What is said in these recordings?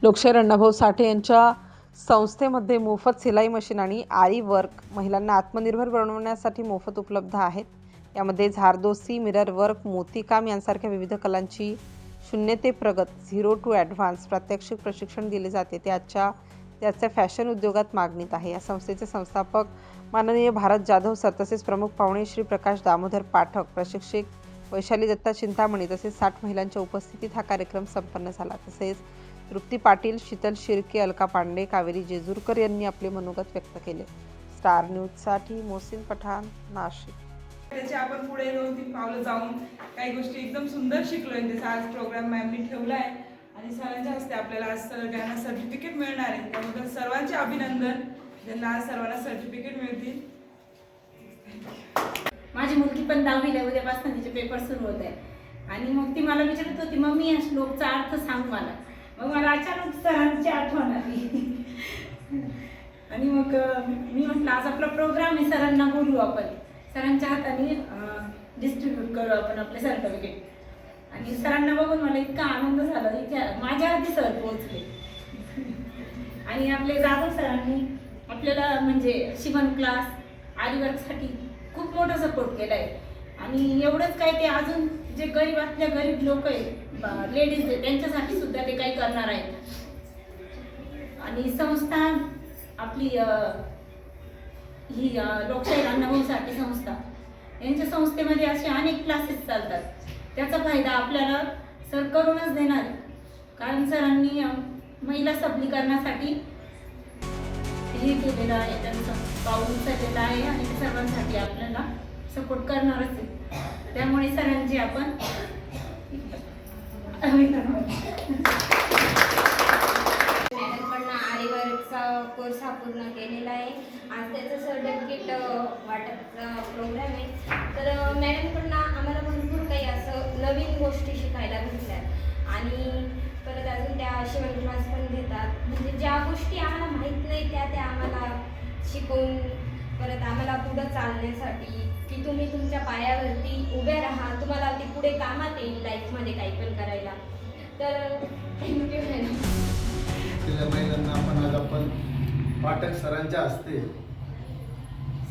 लोकशाहीर अण्णाभाऊ साठे यांच्या संस्थेमध्ये मोफत सिलाई मशीन आणि आरी वर्क महिलांना आत्मनिर्भर बनवण्यासाठी मोफत उपलब्ध आहेत. यामध्ये झारदोसी, मिरर वर्क, मोतीकाम यांसारख्या विविध कलांची 0 ते प्रगत 0 to ॲडव्हान्स प्रात्यक्षिक प्रशिक्षण दिले जाते. त्याच्या फॅशन उद्योगात मागणीत आहे. या संस्थेचे संस्थापक माननीय भारत जाधव सर, तसेच प्रमुख पाहुणे श्री प्रकाश दामोदर पाठक, प्रशिक्षक वैशाली दत्ता चिंतामणी तसेच 60 महिलांच्या उपस्थितीत हा कार्यक्रम संपन्न झाला. तसेच तृप्ती पाटील, शीतल शिर्के, अलका पांडे, कावेरी जेजुरकर यांनी आपले मनोगत व्यक्त केले. स्टार न्यूजसाठी मोहसिन पठाण, नाशिक. त्याचे आपण पुढे 2-3 पावलं जाऊन काही गोष्टी एकदम सुंदर शिकलोय. त्याचा आज प्रोग्राम मॅमनी ठेवलाय आणि सरांच्या हस्ते आपल्याला आज सगळ्यांना सर्टिफिकेट मिळणार आहे. त्याबद्दल सर्वांचे अभिनंदन. ज्यांना आज सर्वांना सर्टिफिकेट मिळतील. माझी मुलगी पण 10वीला आहे. उद्यापासून तिचे पेपर सुरू होत आहे आणि मग ती मला विचारत होती, मम्मी या श्लोकचा अर्थ सांग मला. मग मला अचानक सरांची आठवण आली आणि मग मी म्हटलं आज आपला प्रोग्राम आहे, सरांना बोलू आपण, सरांच्या हाताने डिस्ट्रीब्यूट करू आपण आपले सर्टिफिकेट. आणि सरांना बघून मला इतका आनंद झाला, इतक्या माझ्या आधी सर पोहोचले. आणि आपले जाधव सरांनी आपल्याला म्हणजे शिवण क्लास, आरीवर्कसाठी खूप मोठा सपोर्ट केला आहे. आणि एवढंच काय, ते अजून जे गरीबातल्या गरीब लोक आहेत, लेडीज आहेत, त्यांच्यासाठी सुद्धा ते काही करणार आहेत. आणि संस्था आपली ही लोकशाहीर अण्णाभाऊ साठे संस्था, यांच्या संस्थेमध्ये असे अनेक क्लासेस चालतात. त्याचा फायदा आपल्याला सर करूनच देणार आहे. कारण सरांनी महिला सबलीकरणासाठी हे केलेलं आहे, त्यांचं पाऊल उचललेलं आहे आणि ते सर्वांसाठी आपल्याला सपोर्ट करणारच आहे. त्यामुळे सरांची आपण मॅडमकडनं आरीवर्कचा कोर्स हा पूर्ण केलेला आहे. आज त्याचं सर्टिफिकेट वाटपचा प्रोग्राम आहे. तर मॅडमकडनं आम्हाला भरपूर काही असं नवीन गोष्टी शिकायला भेटल्या आणि परत अजून त्या शिवण क्लास पण घेतात. म्हणजे ज्या गोष्टी आम्हाला माहीत नाही त्या आम्हाला शिकवून परत आम्हाला पुढं चालण्यासाठी की तुम्ही तुमच्या पायावरती उभ्या राहा, तुम्हाला ते पुढे कामात येईल लाईफमध्ये काही पण करायला. तर थँक्यू मॅडम. महिलांना आपण पाठक सरांच्या हस्ते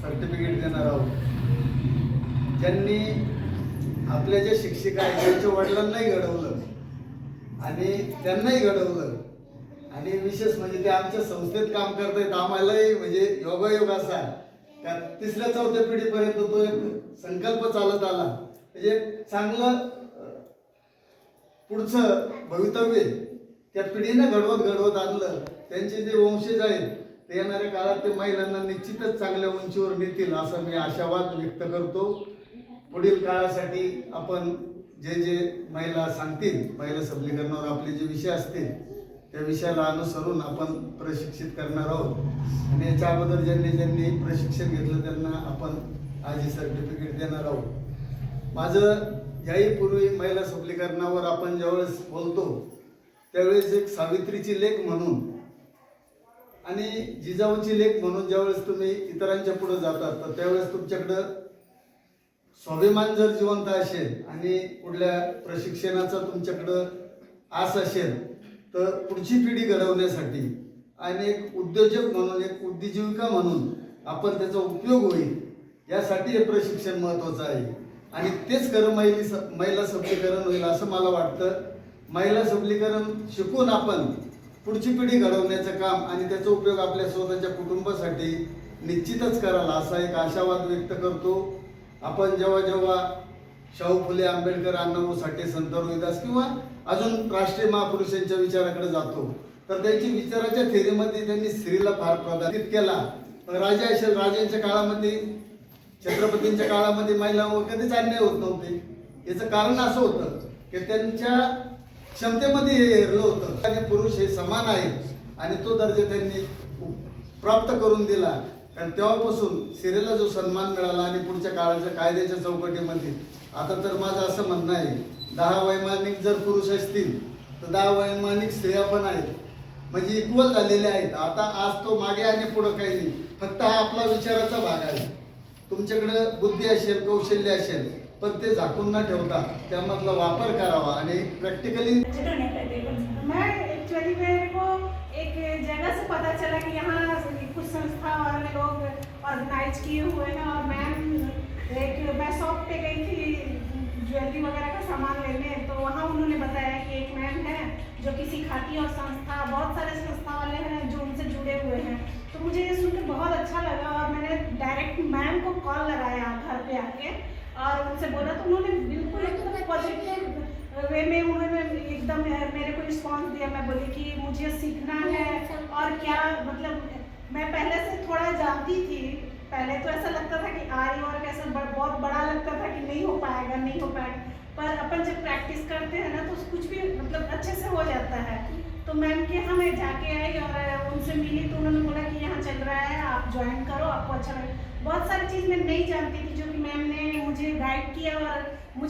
सर्टिफिकेट देणार आहोत. ज्यांनी आपल्या जे शिक्षिका आहेत त्यांच्या वडिलांनाही घडवलं आणि त्यांनाही घडवलं आणि विशेष म्हणजे ते आमच्या संस्थेत काम करतायत. आम्हालाही म्हणजे योगायोग असा का 3ऱ्या-4थ्या पिढीपर्यंत तो एक संकल्प चालत आला. म्हणजे चांगलं पुढचं भवितव्य त्या पिढीनं घडवत आणलं. त्यांचे जे वंशज आहेत ते येणाऱ्या काळात ते महिलांना निश्चितच चांगल्या उंचीवर नेतील असं मी आशावाद व्यक्त करतो. पुढील काळासाठी आपण जे महिला सांगतील, महिला सबलीकरणावर आपले जे विषय असतील त्या विषयाला अनुसरून आपण प्रशिक्षित करणार आहोत. आणि याच्या अगोदर ज्यांनी प्रशिक्षण घेतलं त्यांना आपण आज ही सर्टिफिकेट देणार आहोत. माझं याही पूर्वी महिला सबलीकरणावर आपण ज्यावेळेस बोलतो त्यावेळेस एक सावित्रीची लेख म्हणून आणि जिजाऊची लेख म्हणून ज्यावेळेस तुम्ही इतरांच्या पुढे जातात तर त्यावेळेस तुमच्याकडं स्वाभिमान जर जिवंत असेल आणि कुठल्या प्रशिक्षणाचा तुमच्याकडं आस असेल तर पुढची पिढी घडवण्यासाठी आणि एक उद्योजक म्हणून, एक उद्योजिका म्हणून आपण त्याचा उपयोग होईल यासाठी हे प्रशिक्षण महत्त्वाचं आहे. आणि तेच खरं महिला सबलीकरण होईल असं मला वाटतं. महिला सबलीकरण शिकून आपण पुढची पिढी घडवण्याचं काम आणि त्याचा उपयोग आपल्या स्वतःच्या कुटुंबासाठी निश्चितच करायला असा एक आशावाद व्यक्त करतो. आपण जेव्हा शाहू फुले, आंबेडकर, अण्णाभाऊ साठे, संत रोहिदास किंवा अजून राष्ट्रीय महापुरुषांच्या विचाराकडे जातो तर त्यांची विचाराच्या थेरीमध्ये त्यांनी स्त्रीला फार प्राधान्य केला. राजा असेल, राजांच्या काळामध्ये, छत्रपतींच्या काळामध्ये महिलांवर कधीच अन्याय होत नव्हते. याचं कारण असं होतं की त्यांच्या क्षमतेमध्ये हे हेरलं होतं आणि पुरुष हे समान आहेत आणि तो दर्जा त्यांनी प्राप्त करून दिला. कारण तेव्हापासून स्त्रीला जो सन्मान मिळाला आणि पुढच्या काळाच्या कायद्याच्या चौकटीमध्ये आता तर माझं असं म्हणणं आहे 10 वैमानिक जर पुरुष असतील तर 10 वैमानिक स्त्रिया पण आहेत, म्हणजे इक्वल झालेल्या आहेत. आता आज तो मागे आणि पुढं काही नाही, फक्त हा आपला विचाराचा भाग आहे. तुमच्याकडे बुद्धी असेल, कौशल्य असेल, पण ते झाकून न ठेवता त्यामधला वापर करावा आणि प्रॅक्टिकली मैं एक्चुअली मेरे को चला कि यहाँ कुछ संस्था वाले लोग ऑर्गेनाइज किए हुए हैं। और मैं शॉप पे गई थी ज्वेलरी वगैरह का सामान लेने, तो वहाँ उन्होंने बताया कि एक मैम है जो कि सिखाती है और संस्था, बहुत सारे संस्था वाले हैं जो उनसे जुड़े हुए हैं। तो मुझे ये सुनकर बहुत अच्छा लगा और मैंने डायरेक्ट मैम को कॉल लगाया घर पे आके और उनसे बोला, तो उन्होंने बिल्कुल एकदम पॉजिटिव वे में उन्होंने एकदम मेरे को रिस्पॉन्स दिया। मैं बोली कि मुझे सीखना है और क्या, मतलब मैं पहले से थोड़ा जानती थी। पहले तो ऐसा लगता था कि आरी वर्क ऐसा बहुत बड़ा लगता था कि नहीं हो पाएगा, नहीं हो पाएगा, पर अपन जब प्रैक्टिस करते हैं ना तो कुछ भी मतलब अच्छे से हो जाता है। तो मैम के यहाँ मैं जाके आई और उनसे मिली, तो उन्होंने बोला कि यहाँ चल रहा है, आप ज्वाइन करो, आपको अच्छा लगे। बहुत सारी चीज़ मैं नहीं जानती थी जो कि मैम ने मुझे गाइड किया और मुझे